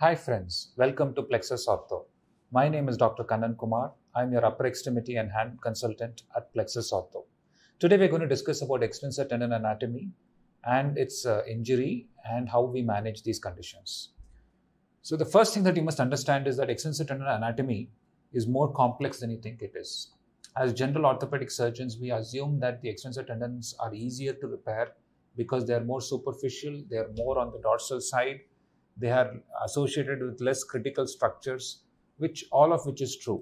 Hi friends, welcome to Plexus Ortho. My name is Dr. Kannan Kumar. I am your upper extremity and hand consultant at Plexus Ortho. Today we are going to discuss about extensor tendon anatomy and its injury and how we manage these conditions. So the first thing that you must understand is that extensor tendon anatomy is more complex than you think it is. As general orthopedic surgeons, we assume that the extensor tendons are easier to repair because they are more superficial, they are more on the dorsal side, they are associated with less critical structures, all of which is true.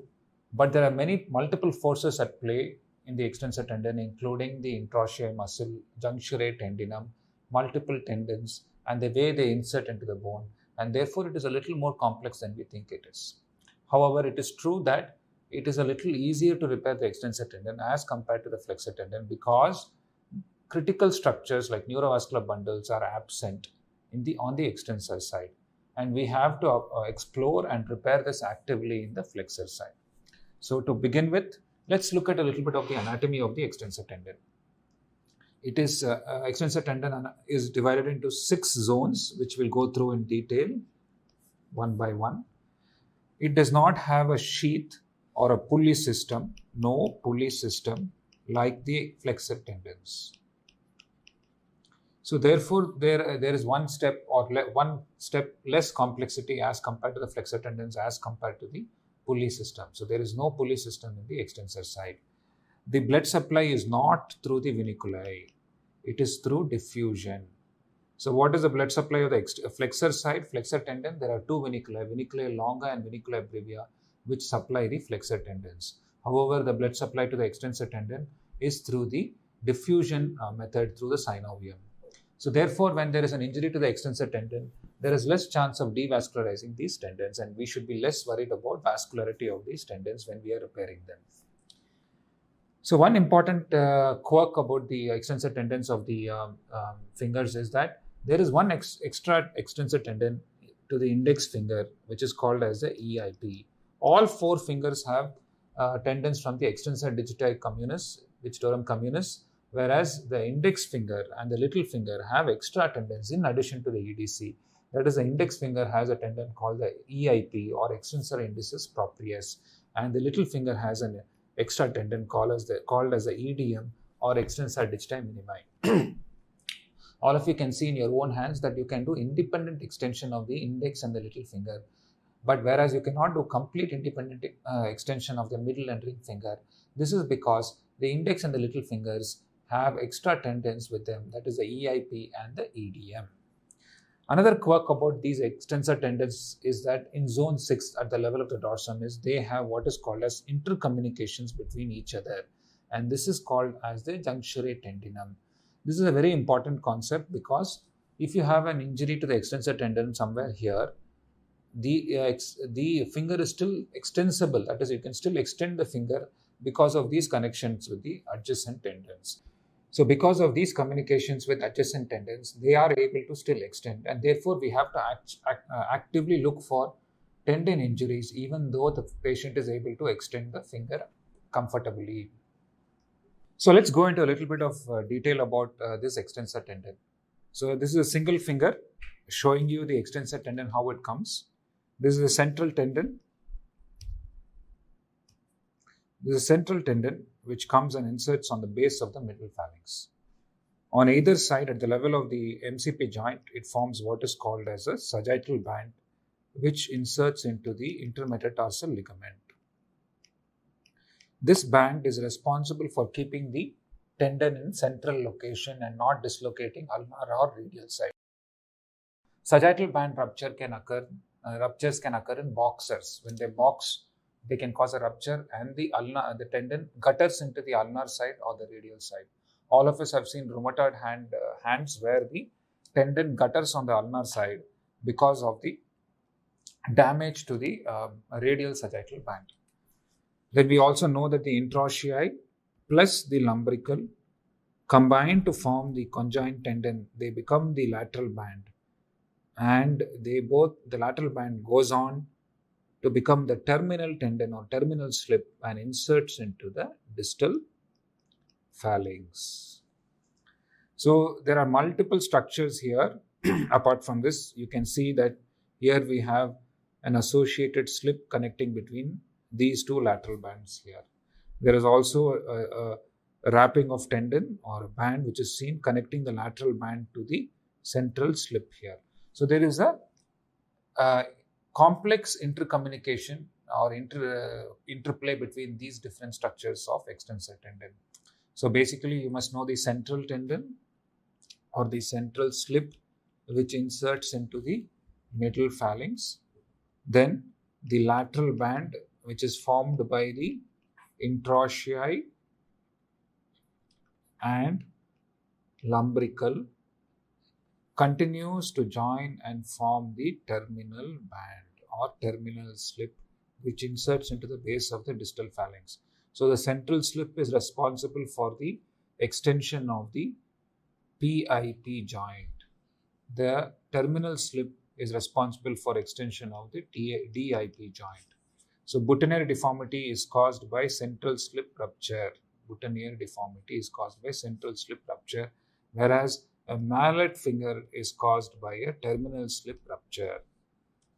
But there are multiple forces at play in the extensor tendon, including the interossei muscle, juncture tendinum, multiple tendons, and the way they insert into the bone. And therefore, it is a little more complex than we think it is. However, it is true that it is a little easier to repair the extensor tendon as compared to the flexor tendon because critical structures like neurovascular bundles are absent on the extensor side, and we have to explore and repair this actively in the flexor side. So to begin with, let's look at a little bit of the anatomy of the extensor tendon. It is extensor tendon is divided into 6 zones, which we'll go through in detail one by one. It does not have a sheath or a pulley system, no pulley system like the flexor tendons. So therefore, there is one step less complexity as compared to the flexor tendons as compared to the pulley system. So there is no pulley system in the extensor side. The blood supply is not through the viniculi. It is through diffusion. So what is the blood supply of the flexor side? Flexor tendon, there are 2 viniculi, viniculi longa and viniculi brevia, which supply the flexor tendons. However, the blood supply to the extensor tendon is through the diffusion method through the synovium. So therefore, when there is an injury to the extensor tendon, there is less chance of devascularizing these tendons, and we should be less worried about vascularity of these tendons when we are repairing them. So one important quirk about the extensor tendons of the fingers is that there is one extra extensor tendon to the index finger, which is called as the EIP. All 4 fingers have tendons from the extensor digiti communis, digitorum communis, whereas the index finger and the little finger have extra tendons in addition to the EDC. That is, the index finger has a tendon called the EIP or extensor indicis proprius, and the little finger has an extra tendon called as the EDM or extensor digiti minimi. All of you can see in your own hands that you can do independent extension of the index and the little finger, but whereas you cannot do complete independent extension of the middle and ring finger. This is because the index and the little fingers have extra tendons with them, that is the EIP and the EDM. Another quirk about these extensor tendons is that in zone 6 at the level of the dorsum is they have what is called as intercommunications between each other, and this is called as the juncture tendinum. This is a very important concept because if you have an injury to the extensor tendon somewhere here, the finger is still extensible, that is, you can still extend the finger because of these connections with the adjacent tendons. So because of these communications with adjacent tendons, they are able to still extend, and therefore we have to actively look for tendon injuries even though the patient is able to extend the finger comfortably. So let's go into a little bit of detail about this extensor tendon. So this is a single finger showing you the extensor tendon, how it comes. This is a central tendon. This is a central tendon which comes and inserts on the base of the middle phalanx. On either side, at the level of the MCP joint, it forms what is called as a sagittal band, which inserts into the intermetatarsal ligament. This band is responsible for keeping the tendon in central location and not dislocating ulnar or radial side. Sagittal band ruptures can occur in boxers. When they box, they can cause a rupture and the tendon gutters into the ulnar side or the radial side. All of us have seen rheumatoid hands where the tendon gutters on the ulnar side because of the damage to the radial sagittal band. Then we also know that the interossei plus the lumbrical combine to form the conjoint tendon. They become the lateral band, and the lateral band goes on to become the terminal tendon or terminal slip and inserts into the distal phalanx. So there are multiple structures here. Apart from this, you can see that Here we have an associated slip connecting between these two lateral bands here. There is also a wrapping of tendon or a band which is seen connecting the lateral band to the central slip here. So there is a complex intercommunication or interplay between these different structures of extensor tendon. So basically you must know the central tendon or the central slip which inserts into the middle phalanx, then the lateral band which is formed by the interossei and lumbrical continues to join and form the terminal band or terminal slip which inserts into the base of the distal phalanx. So the central slip is responsible for the extension of the PIP joint. The terminal slip is responsible for extension of the DIP joint. So boutonniere deformity is caused by central slip rupture. Boutonniere deformity is caused by central slip rupture, whereas a mallet finger is caused by a terminal slip rupture.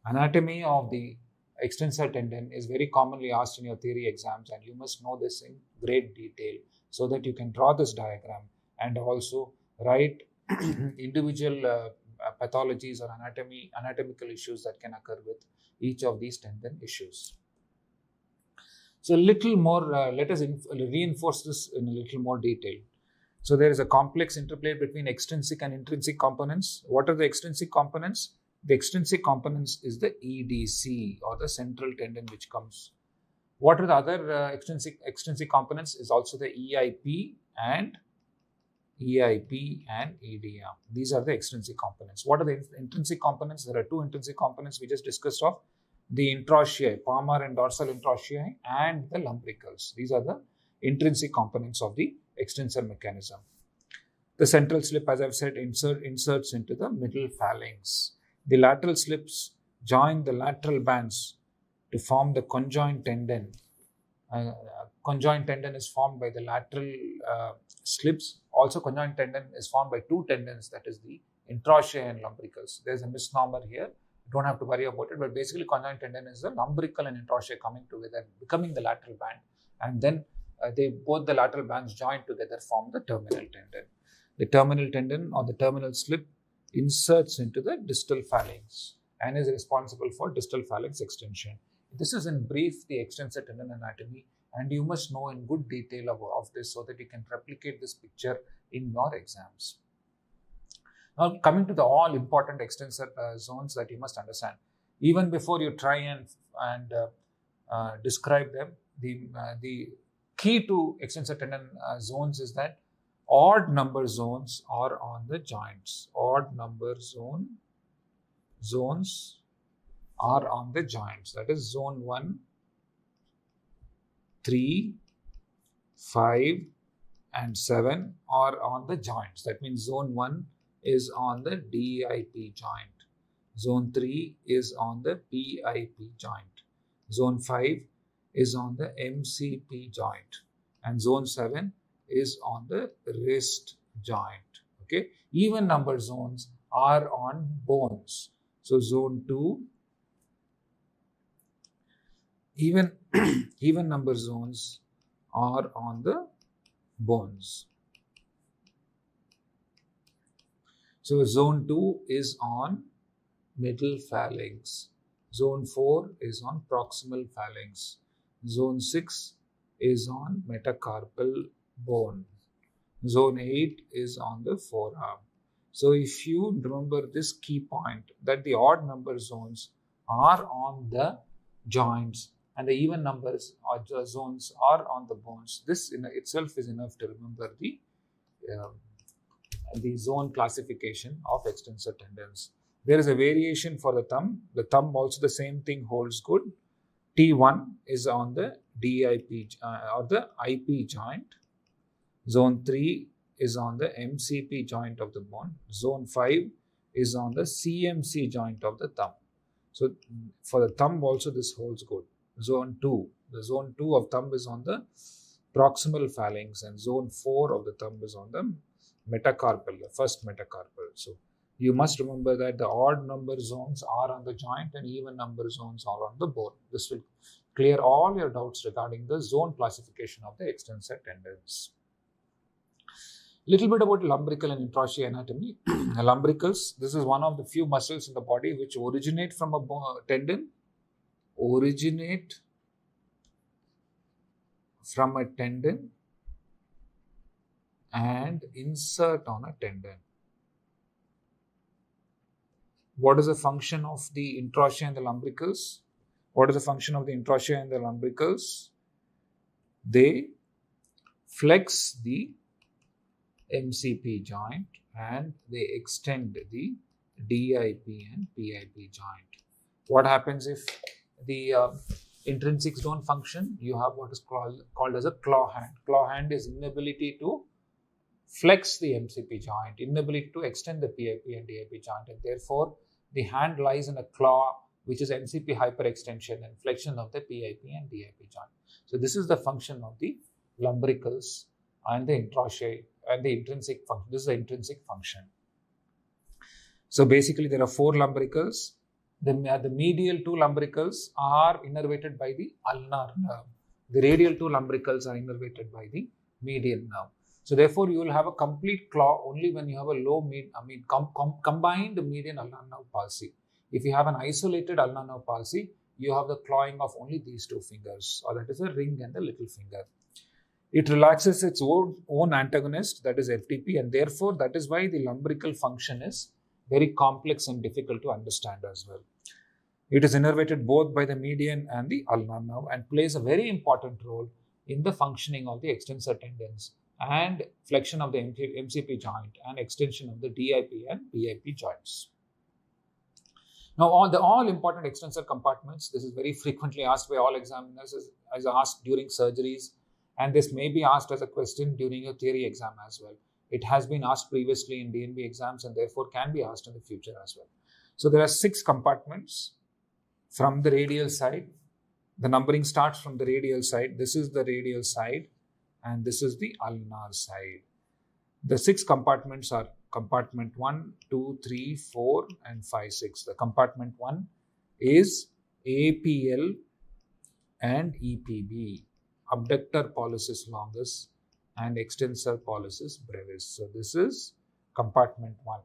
Anatomy of the extensor tendon is very commonly asked in your theory exams, and you must know this in great detail so that you can draw this diagram and also write individual pathologies or anatomical issues that can occur with each of these tendon issues. So little more, let us reinforce this in a little more detail. So there is a complex interplay between extrinsic and intrinsic components. What are the extrinsic components? The extrinsic components is the EDC or the central tendon which comes. What are the other extrinsic components? Is also the EIP and EDM. These are the extrinsic components. What are the intrinsic components? There are two intrinsic components we just discussed of. The interossei, palmar and dorsal interossei, and the lumbricals. These are the intrinsic components of the extensor mechanism. The central slip, as I've said, inserts into the middle phalanx. The lateral slips join the lateral bands to form the conjoint tendon. Conjoint tendon is formed by the lateral slips. Also, conjoint tendon is formed by two tendons, that is the interossei and lumbricals. There's a misnomer here. You don't have to worry about it, but basically conjoint tendon is the lumbrical and interossei coming together, becoming the lateral band, and then both the lateral bands joined together form the terminal tendon. The terminal tendon or the terminal slip inserts into the distal phalanx and is responsible for distal phalanx extension. This is in brief the extensor tendon anatomy, and you must know in good detail of this so that you can replicate this picture in your exams. Now coming to the all important extensor zones that you must understand. Even before you try and describe them, the key to extensor tendon zones is that odd number zones are on the joints. Odd number zones are on the joints. That is zone 1, 3, 5 and 7 are on the joints. That means zone 1 is on the DIP joint. Zone 3 is on the PIP joint. Zone 5 is on the MCP joint. And zone 7 is on the wrist joint. Okay. Even number zones are on bones. So zone 2, even number zones are on the bones. So zone 2 is on middle phalanx. Zone 4 is on proximal phalanx. Zone 6 is on metacarpal bone. Zone 8 is on the forearm. So if you remember this key point that the odd number zones are on the joints and the even numbers or zones are on the bones, this in itself is enough to remember the zone classification of extensor tendons. There is a variation for the thumb. The thumb also the same thing holds good. T1 is on the DIP or the IP joint. Zone 3 is on the MCP joint of the bone. Zone 5 is on the CMC joint of the thumb. So for the thumb also this holds good. Zone 2, the zone 2 of thumb is on the proximal phalanx, and zone 4 of the thumb is on the metacarpal, the first metacarpal. So You must remember that the odd number zones are on the joint and even number zones are on the bone. This will clear all your doubts regarding the zone classification of the extensor tendons. Little bit about lumbrical and intraosteal anatomy. Lumbricals, this is one of the few muscles in the body which originate from a tendon, and insert on a tendon. What is the function of the intraosteal and the lumbricals? They flex the MCP joint and they extend the DIP and PIP joint. What happens if the intrinsics don't function? You have what is called as a claw hand. Claw hand is inability to flex the MCP joint, inability to extend the PIP and DIP joint, and therefore the hand lies in a claw, which is MCP hyperextension and flexion of the PIP and DIP joint. So this is the function of the lumbricals and the intraosteal and the intrinsic function. This is the intrinsic function. So basically there are 4 lumbricals. The medial 2 lumbricals are innervated by the ulnar nerve. The radial 2 lumbricals are innervated by the medial nerve. So therefore you will have a complete claw only when you have a combined median ulnar nerve palsy. If you have an isolated ulnar nerve palsy, you have the clawing of only these 2 fingers, or that is the ring and the little finger. It relaxes its own antagonist, that is FTP, and therefore that is why the lumbrical function is very complex and difficult to understand as well. It is innervated both by the median and the ulnar nerve and plays a very important role in the functioning of the extensor tendons and flexion of the MCP joint and extension of the DIP and PIP joints. Now, all important extensor compartments, this is very frequently asked by all examiners, as asked during surgeries, and this may be asked as a question during a theory exam as well. It has been asked previously in DNB exams and therefore can be asked in the future as well. So there are 6 compartments from the radial side. The numbering starts from the radial side. This is the radial side and this is the ulnar side. The 6 compartments are compartment 1, 2, 3, 4 and 5, 6. The compartment 1 is APL and EPB, abductor pollicis longus and extensor pollicis brevis. So this is compartment 1.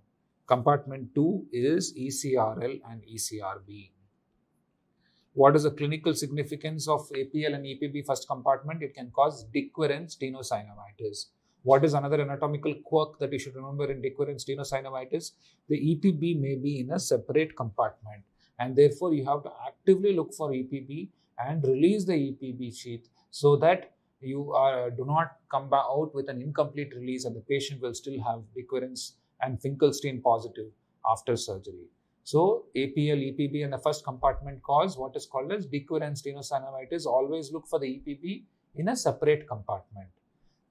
Compartment 2 is ECRL and ECRB. What is the clinical significance of APL and EPB first compartment? It can cause Dickweren's tenosynovitis. What is another anatomical quirk that you should remember in Dickweren's tenosynovitis? The EPB may be in a separate compartment and therefore you have to actively look for EPB and release the EPB sheath so that you do not come out with an incomplete release and the patient will still have Dickweren's and Finkelstein positive after surgery. So APL, EPB and the first compartment cause what is called as Dickweren's tenosynovitis. Always look for the EPB in a separate compartment.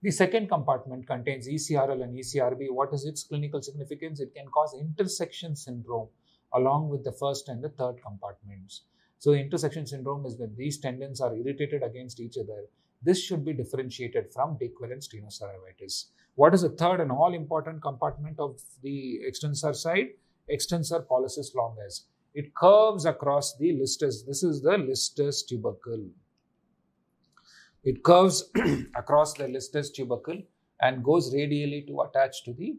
The second compartment contains ECRL and ECRB. What is its clinical significance? It can cause intersection syndrome along with the first and the third compartments. So intersection syndrome is when these tendons are irritated against each other. This should be differentiated from Dickweren's tenosynovitis. What is the third and all important compartment of the extensor side? Extensor pollicis longus. It curves across the listus. This is the listus tubercle. It curves across the listus tubercle and goes radially to attach to the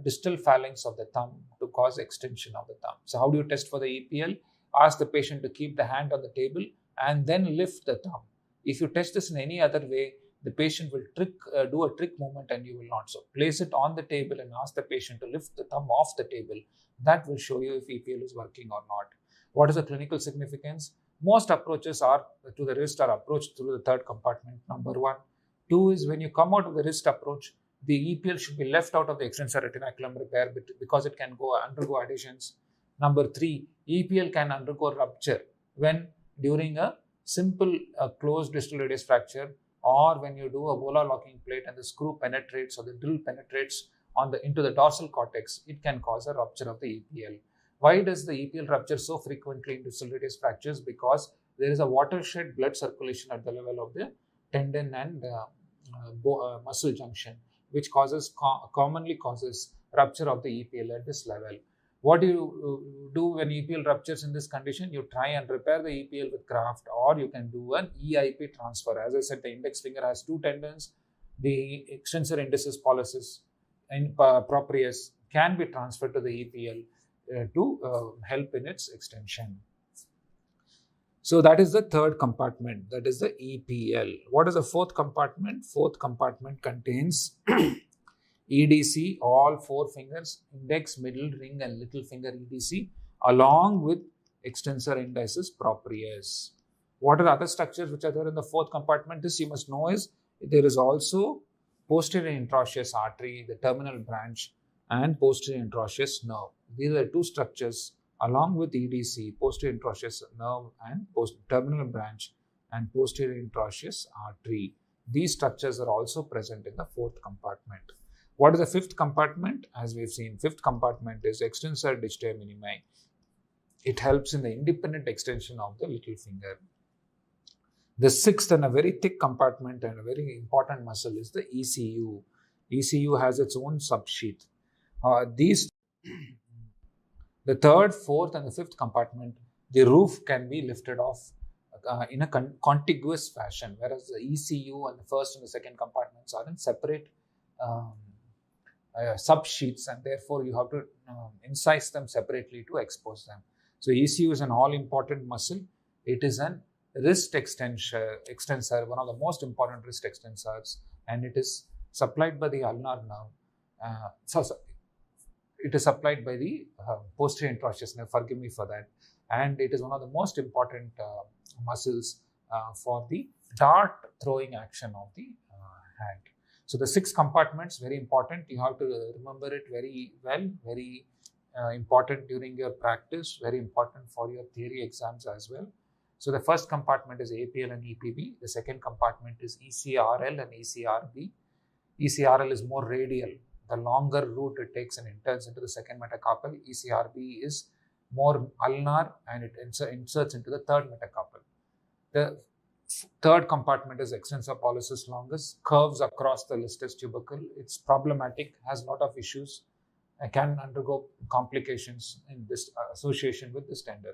distal phalanx of the thumb to cause extension of the thumb. So how do you test for the EPL? Ask the patient to keep the hand on the table and then lift the thumb. If you test this in any other way, the patient will do a trick movement and you will not. So place it on the table and ask the patient to lift the thumb off the table. That will show you if EPL is working or not. What is the clinical significance? Most approaches to the wrist are approached through the third compartment, number 1. 2 is when you come out of the wrist approach, the EPL should be left out of the extensor retinaculum repair because it can undergo adhesions. Number 3, EPL can undergo rupture when during a simple closed distal radius fracture or when you do a volar locking plate and the screw penetrates or the drill penetrates into the dorsal cortex, it can cause a rupture of the EPL. Why does the EPL rupture so frequently in distal radius fractures? Because there is a watershed blood circulation at the level of the tendon and muscle junction, which commonly causes rupture of the EPL at this level. What do you do when EPL ruptures in this condition? You try and repair the EPL with graft, or you can do an EIP transfer. As I said, the index finger has two tendons. The extensor indicis pollicis and proprius can be transferred to the EPL to help in its extension. So that is the third compartment, that is the EPL. What is the fourth compartment? Fourth compartment contains EDC, all four fingers, index, middle, ring and little finger EDC, along with extensor indicis proprius. What are the other structures which are there in the fourth compartment? This you must know is there is also posterior interosseous artery, the terminal branch and posterior interosseous nerve. These are two structures along with EDC, posterior interosseous nerve and terminal branch and posterior interosseous artery. These structures are also present in the fourth compartment. What is the fifth compartment? As we've seen, fifth compartment is extensor digitae minimi. It helps in the independent extension of the little finger. The sixth and a very thick compartment and a very important muscle is the ECU. ECU has its own subsheath. The third, fourth and the fifth compartment, the roof can be lifted off in a contiguous fashion, whereas the ECU and the first and the second compartments are in separate subsheaths, and therefore you have to incise them separately to expose them. So ECU is an all-important muscle. It is an wrist extensor, one of the most important wrist extensors, and it is supplied by the ulnar nerve. It is supplied by the posterior interosseous nerve, forgive me for that. And it is one of the most important muscles for the dart throwing action of the hand. So the 6 compartments, very important. You have to remember it very well, very important during your practice, very important for your theory exams as well. So the first compartment is APL and EPB. The second compartment is ECRL and ECRB. ECRL is more radial. The longer route it takes and enters into the second metacarpal. ECRB is more ulnar and it inserts into the third metacarpal. The third compartment is extensor pollicis longus, curves across the listus tubercle. It's problematic, has a lot of issues, and can undergo complications in this association with this tendon.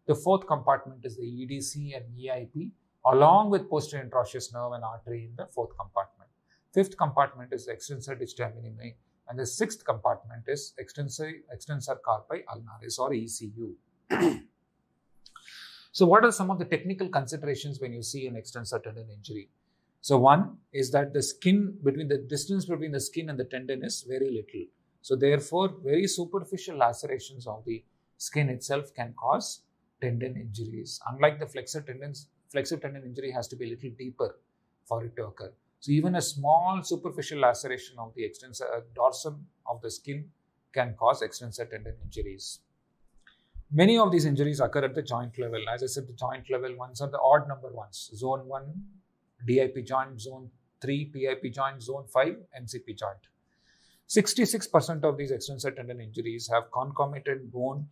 The fourth compartment is the EDC and EIP, along with posterior interosseous nerve and artery in the fourth compartment. Fifth compartment is the extensor digitae minimi, and the sixth compartment is extensor carpi ulnaris or ECU. So what are some of the technical considerations when you see an extensor tendon injury? So one is that the distance between the skin and the tendon is very little. So therefore, very superficial lacerations of the skin itself can cause tendon injuries. Unlike the flexor tendon injury has to be a little deeper for it to occur. So even a small superficial laceration of the extensor dorsum of the skin can cause extensor tendon injuries. Many of these injuries occur at the joint level. As I said, the joint level ones are the odd number ones. Zone 1, DIP joint, Zone 3, PIP joint, Zone 5, MCP joint. 66% of these extensor tendon injuries have concomitant bone,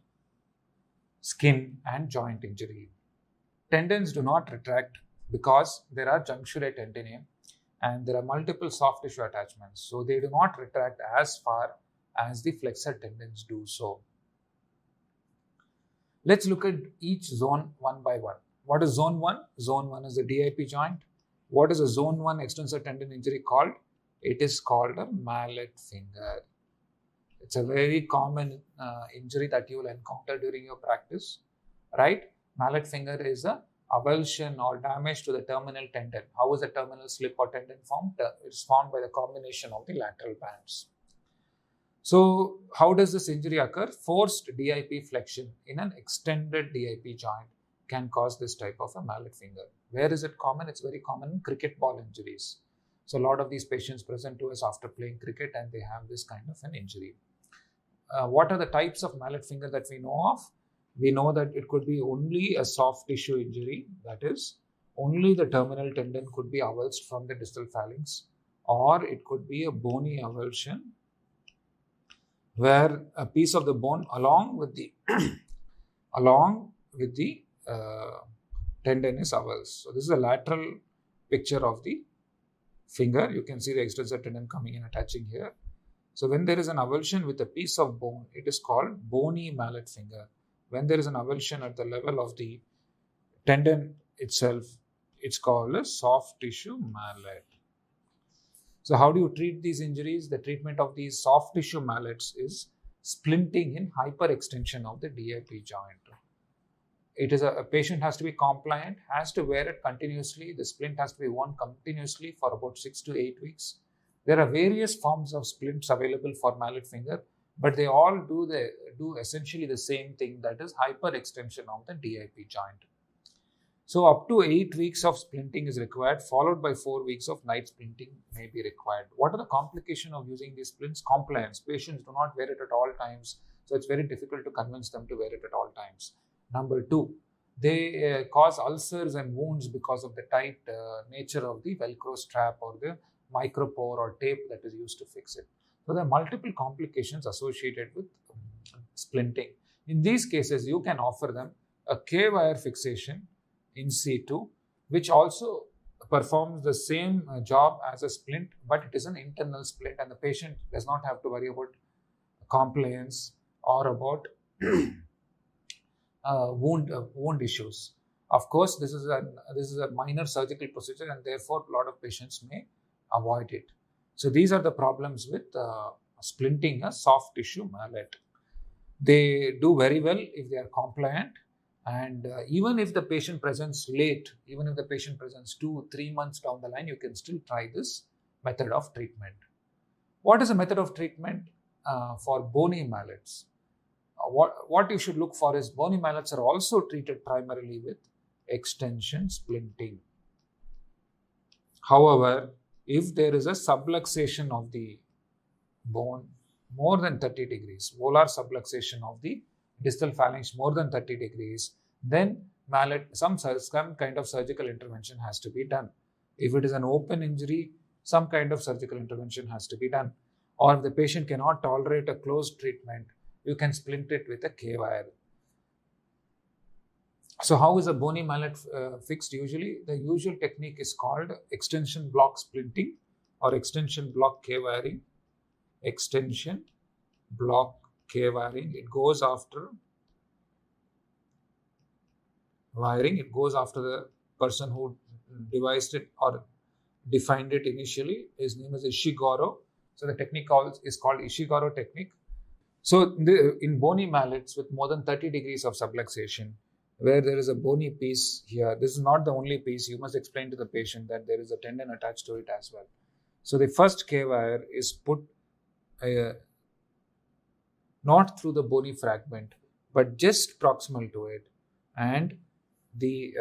skin and joint injury. Tendons do not retract because there are juncturae tendineae and there are multiple soft tissue attachments. So they do not retract as far as the flexor tendons do so. Let's look at each zone one by one. What is zone 1? Zone 1 is the DIP joint. What is a zone 1 extensor tendon injury called? It is called a mallet finger. It's a very common injury that you will encounter during your practice, right? Mallet finger is a avulsion or damage to the terminal tendon. How is the terminal slip or tendon formed? It's formed by the combination of the lateral bands. So how does this injury occur? Forced DIP flexion in an extended DIP joint can cause this type of a mallet finger. Where is it common? It's very common in cricket ball injuries. So a lot of these patients present to us after playing cricket and they have this kind of an injury. What are the types of mallet finger that we know of? We know that it could be only a soft tissue injury, that is, only the terminal tendon could be avulsed from the distal phalanx, or it could be a bony avulsion where a piece of the bone along with the tendon is avulsed. So this is a lateral picture of the finger. You can see the extensor tendon coming and attaching here. So when there is an avulsion with a piece of bone, it is called bony mallet finger. When there is an avulsion at the level of the tendon itself, it's called a soft tissue mallet. So how do you treat these injuries? The treatment of these soft tissue mallets is splinting in hyperextension of the DIP joint. It is a patient has to be compliant, has to wear it continuously. The splint has to be worn continuously for about 6 to 8 weeks. There are various forms of splints available for mallet finger, but they all do essentially the same thing, that is hyperextension of the DIP joint. So up to 8 weeks of splinting is required, followed by 4 weeks of night splinting may be required. What are the complications of using these splints? Compliance. Patients do not wear it at all times, so it's very difficult to convince them to wear it at all times. Number 2, they cause ulcers and wounds because of the tight nature of the Velcro strap or the micropore or tape that is used to fix it. So there are multiple complications associated with splinting. In these cases, you can offer them a K-wire fixation in situ, which also performs the same job as a splint, but it is an internal splint, and the patient does not have to worry about compliance or about wound issues. Of course, this is a minor surgical procedure, and therefore a lot of patients may avoid it. So these are the problems with splinting a soft tissue mallet. They do very well if they are compliant, and even if the patient presents late, even if the patient presents 2-3 months down the line, you can still try this method of treatment. What is a method of treatment for bony mallets? What you should look for is bony mallets are also treated primarily with extension splinting. However, if there is a subluxation of the bone more than 30 degrees, volar subluxation of the distal phalanx more than 30 degrees, then some kind of surgical intervention has to be done. If it is an open injury, some kind of surgical intervention has to be done. Or if the patient cannot tolerate a closed treatment, you can splint it with a K-wire. So how is a bony mallet fixed usually? The usual technique is called extension block splinting or extension block K-wiring. Extension block K-wiring. It goes after wiring. It goes after the person who devised it or defined it initially. His name is Ishiguro. So the technique is called Ishiguro technique. So in bony mallets with more than 30 degrees of subluxation, where there is a bony piece here, this is not the only piece. You must explain to the patient that there is a tendon attached to it as well. So the first K-wire is put not through the bony fragment, but just proximal to it, and the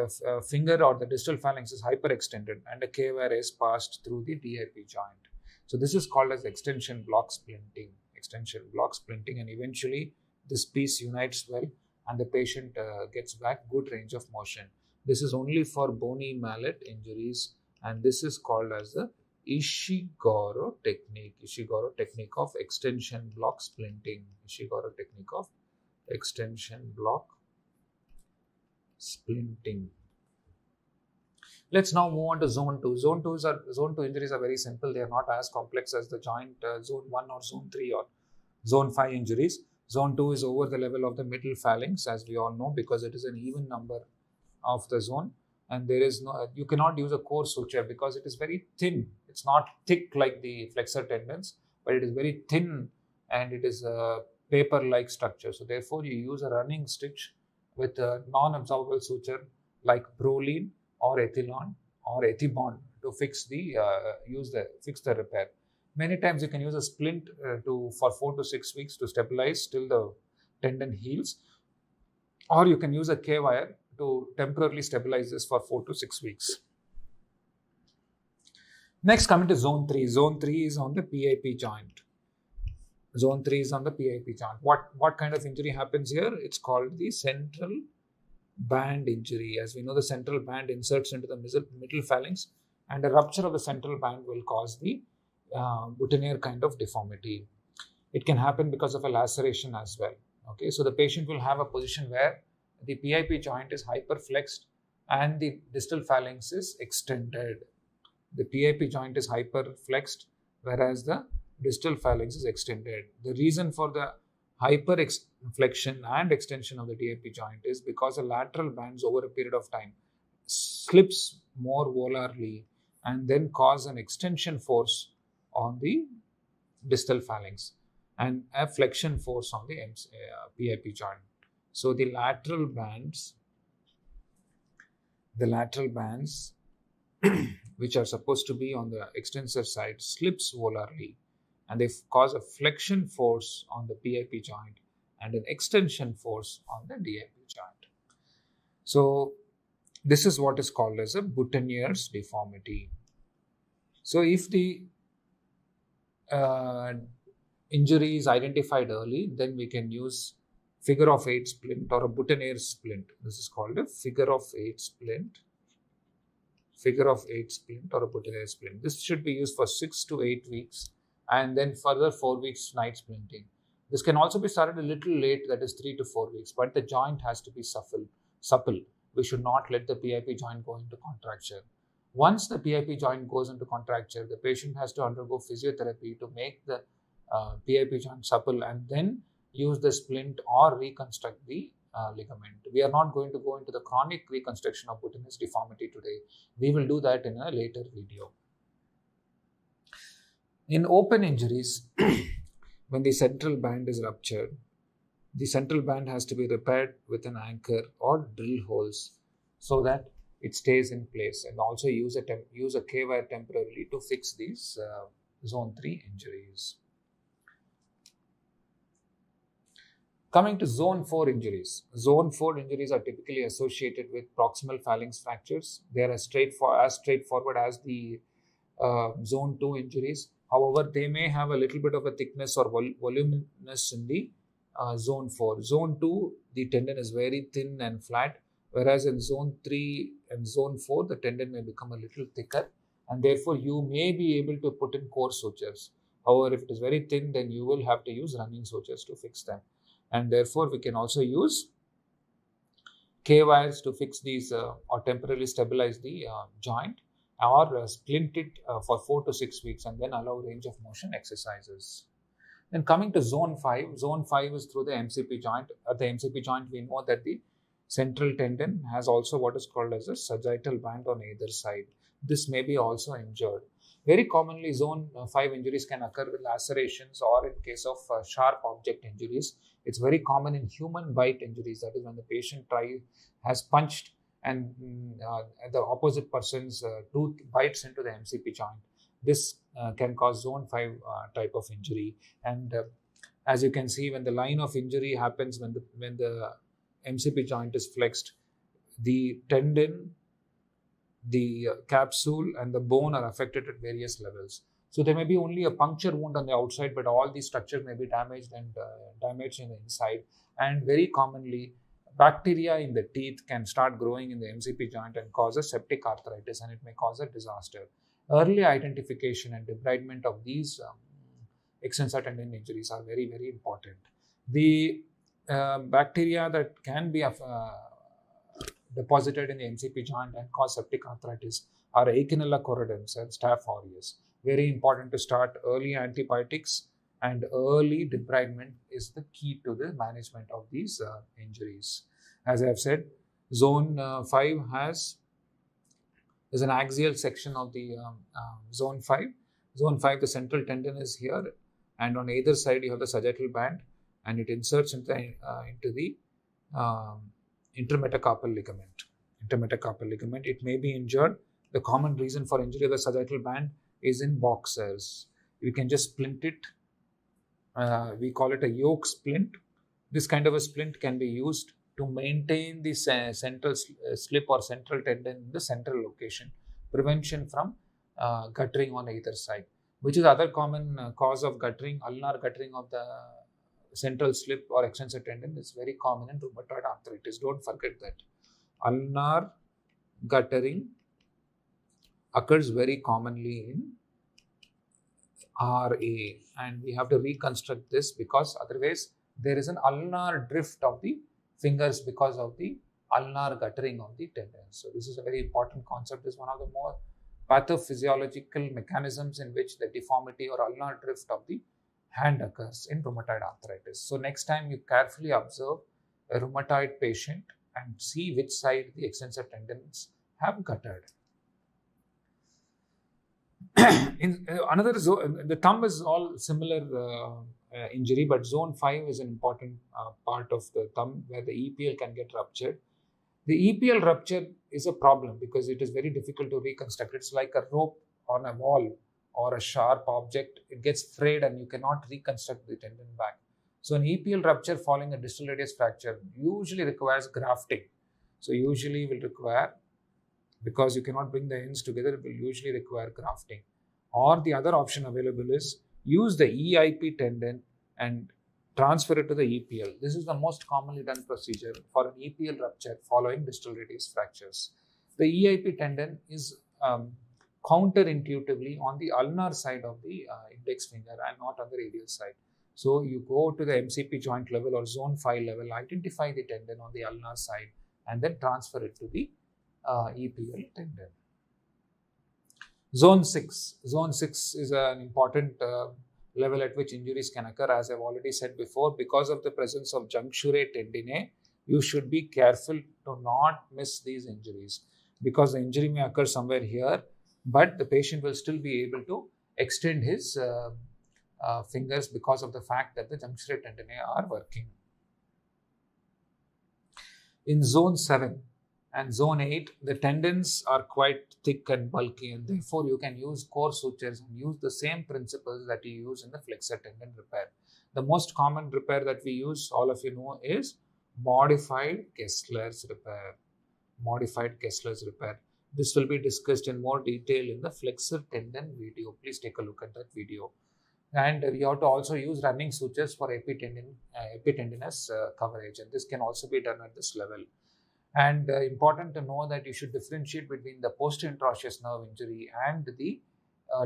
finger or the distal phalanx is hyperextended, and a K-wire is passed through the DIP joint. So this is called as extension block splinting. Extension block splinting, and eventually this piece unites well, and the patient gets back good range of motion. This is only for bony mallet injuries, and this is called as the Ishiguro technique. Ishiguro technique of extension block splinting. Ishiguro technique of extension block splinting. Let's now move on to zone 2. Zone 2 injuries are very simple. They are not as complex as the joint zone 1 or zone 3 or zone 5 injuries. Zone 2 is over the level of the middle phalanx, as we all know, because it is an even number of the zone, and there is no, you cannot use a core suture because it is very thin. It's not thick like the flexor tendons, but it is very thin, and it is a paper-like structure. So therefore, you use a running stitch with a non-absorbable suture like Prolene or Ethilon or Ethibond to fix the repair. Many times you can use a splint for 4 to 6 weeks to stabilize till the tendon heals, or you can use a K-wire to temporarily stabilize this for 4 to 6 weeks. Next, coming to zone 3. Zone 3 is on the PIP joint. Zone 3 is on the PIP joint. What kind of injury happens here? It's called the central band injury. As we know, the central band inserts into the middle phalanx, and a rupture of the central band will cause the boutonniere kind of deformity. It can happen because of a laceration as well. Okay, so the patient will have a position where the PIP joint is hyperflexed and the distal phalanx is extended. The PIP joint is hyperflexed, whereas the distal phalanx is extended. The reason for the hyperflexion and extension of the DAP joint is because the lateral bands over a period of time slips more volarly and then cause an extension force on the distal phalanx and a flexion force on the PIP joint. So the lateral bands which are supposed to be on the extensor side slips volarly, and they cause a flexion force on the PIP joint and an extension force on the DAP joint. So this is what is called as a boutonniere's deformity. So if the injury is identified early, then we can use figure of 8 splint or a boutonniere splint. This is called a figure of 8 splint or a boutonniere splint. This should be used for 6 to 8 weeks and then further 4 weeks night splinting. This can also be started a little late, that is 3 to 4 weeks, but the joint has to be supple. We should not let the PIP joint go into contracture. Once the PIP joint goes into contracture, the patient has to undergo physiotherapy to make the PIP joint supple and then use the splint or reconstruct the ligament. We are not going to go into the chronic reconstruction of boutonniere's deformity today. We will do that in a later video. In open injuries, when the central band is ruptured, the central band has to be repaired with an anchor or drill holes so that it stays in place, and also use a K-wire temporarily to fix these zone 3 injuries. Coming to zone 4 injuries. Zone 4 injuries are typically associated with proximal phalanx fractures. They are as straightforward as the zone 2 injuries. However, they may have a little bit of a thickness or voluminous in the zone 4. Zone 2, the tendon is very thin and flat, whereas in zone 3 and zone 4, the tendon may become a little thicker, and therefore you may be able to put in core sutures. However, if it is very thin, then you will have to use running sutures to fix them. And therefore, we can also use K-wires to fix these or temporarily stabilize the joint, or splint it for 4 to 6 weeks and then allow range of motion exercises. Then coming to zone 5, zone 5 is through the MCP joint. At the MCP joint, we know that the central tendon has also what is called as a sagittal band on either side. This may be also injured. Very commonly, zone 5 injuries can occur with lacerations or in case of sharp object injuries. It's very common in human bite injuries. That is when the patient has punched and the opposite person's tooth bites into the MCP joint. This can cause zone 5 type of injury. And as you can see, when the line of injury happens when the MCP joint is flexed, the tendon, the capsule and the bone are affected at various levels. So there may be only a puncture wound on the outside, but all these structures may be damaged and damaged in the inside. And very commonly, bacteria in the teeth can start growing in the MCP joint and cause a septic arthritis, and it may cause a disaster. Early identification and debridement of these extensor tendon injuries are very, very important. The bacteria that can be deposited in the MCP joint and cause septic arthritis are Echinella corrodens and Staph aureus. Very important to start early antibiotics, and early debridement is the key to the management of these injuries. As I have said, zone 5 is an axial section of the zone 5. Zone 5, the central tendon is here, and on either side you have the sagittal band, and it inserts into the intermetacarpal ligament. It may be injured. The common reason for injury of the sagittal band is in boxers. You can just splint it. We call it a yoke splint. This kind of a splint can be used to maintain the central slip or central tendon in the central location. Prevention from guttering on either side. Which is other common cause of guttering? Ulnar guttering of the central slip or extensor tendon is very common in rheumatoid arthritis. Don't forget that. Ulnar guttering occurs very commonly in RA, and we have to reconstruct this because otherwise there is an ulnar drift of the fingers because of the ulnar guttering of the tendon. So this is a very important concept. This is one of the more pathophysiological mechanisms in which the deformity or ulnar drift of the hand occurs in rheumatoid arthritis. So next time you carefully observe a rheumatoid patient and see which side the extensor tendons have guttered. In another zone, the thumb is all similar injury, but zone 5 is an important part of the thumb where the EPL can get ruptured. The EPL rupture is a problem because it is very difficult to reconstruct. It's like a rope on a wall or a sharp object. It gets frayed and you cannot reconstruct the tendon back. So an EPL rupture following a distal radius fracture usually requires grafting. So usually will require, because you cannot bring the ends together, it will usually require grafting. Or the other option available is use the EIP tendon and transfer it to the EPL. This is the most commonly done procedure for an EPL rupture following distal radius fractures. The EIP tendon is counterintuitively on the ulnar side of the index finger and not on the radial side. So you go to the MCP joint level or zone 5 level, identify the tendon on the ulnar side and then transfer it to the EPL tendon. Zone 6. Zone 6 is an important level at which injuries can occur. As I've already said before, because of the presence of juncture tendinae, you should be careful to not miss these injuries because the injury may occur somewhere here, but the patient will still be able to extend his fingers because of the fact that the juncture tendinae are working. In zone 7 and zone 8, the tendons are quite thick and bulky, and therefore you can use core sutures and use the same principles that you use in the flexor tendon repair. The most common repair that we use, all of you know, is modified Kessler's repair. Modified Kessler's repair. This will be discussed in more detail in the flexor tendon video. Please take a look at that video. And we have to also use running sutures for epitendinous coverage, and this can also be done at this level. And important to know that you should differentiate between the posterior interosseous nerve injury and the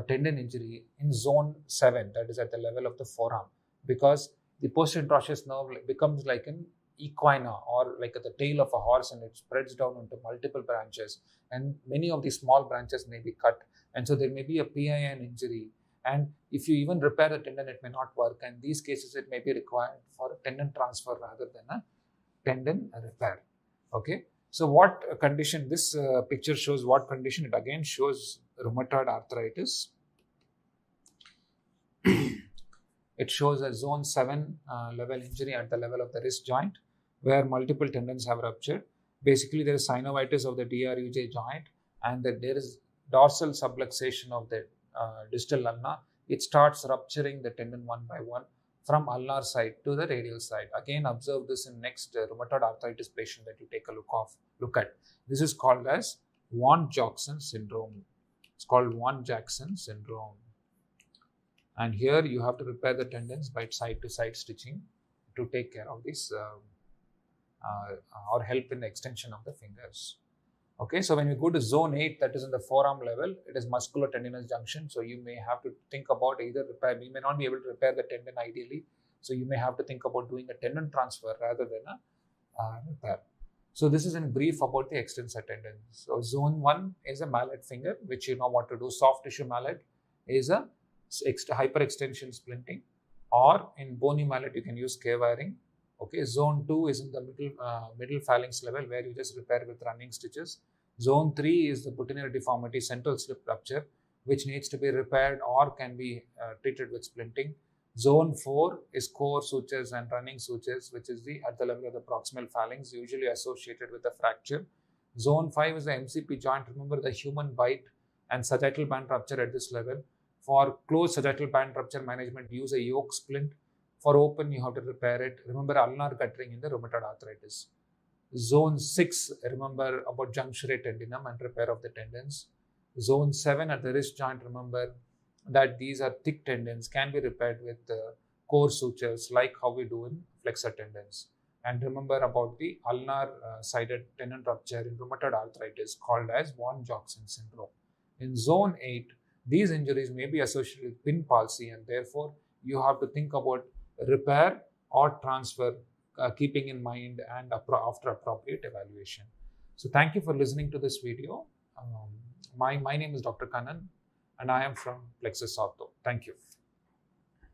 tendon injury in zone 7, that is at the level of the forearm, because the posterior interosseous nerve becomes like an equina or like at the tail of a horse, and it spreads down into multiple branches, and many of these small branches may be cut, and so there may be a PIN injury. And if you even repair the tendon, it may not work. And in these cases, it may be required for a tendon transfer rather than a tendon repair. Okay. So what condition, this picture shows what condition? It again shows rheumatoid arthritis. It shows a zone 7 level injury at the level of the wrist joint where multiple tendons have ruptured. Basically, there is synovitis of the DRUJ joint and there is dorsal subluxation of the distal ulna. It starts rupturing the tendon one by one from ulnar side to the radial side. Again, observe this in next rheumatoid arthritis patient that you take a look at. This is called as Vaughan-Jackson syndrome. It's called Vaughan-Jackson syndrome. And here you have to repair the tendons by side to side stitching to take care of this or help in the extension of the fingers. Okay, so when you go to zone 8, that is in the forearm level, it is musculotendinous junction. So you may have to think about either repair. You may not be able to repair the tendon ideally. So you may have to think about doing a tendon transfer rather than a repair. So this is in brief about the extensor tendon. So zone 1 is a mallet finger, which you know what to do. Soft tissue mallet is a hyperextension splinting, or in bony mallet you can use K-wiring. Okay, zone 2 is in the middle phalanx level where you just repair with running stitches. Zone 3 is the putative deformity central slip rupture, which needs to be repaired or can be treated with splinting. Zone 4 is core sutures and running sutures, which is at the level of the proximal phalanx, usually associated with a fracture. Zone 5 is the MCP joint. Remember the human bite and sagittal band rupture at this level. For closed sagittal band rupture management, use a yoke splint. For open, you have to repair it. Remember ulnar guttering in the rheumatoid arthritis. Zone 6, remember about juncture tendinum and repair of the tendons. Zone 7 at the wrist joint, remember that these are thick tendons, can be repaired with core sutures like how we do in flexor tendons. And remember about the ulnar sided tendon rupture in rheumatoid arthritis called as Vaughan-Jackson syndrome. In zone 8, these injuries may be associated with pin palsy, and therefore you have to think about repair or transfer, keeping in mind and after appropriate evaluation. So thank you for listening to this video. My name is Dr. Kannan and I am from Plexus Ortho. Thank you.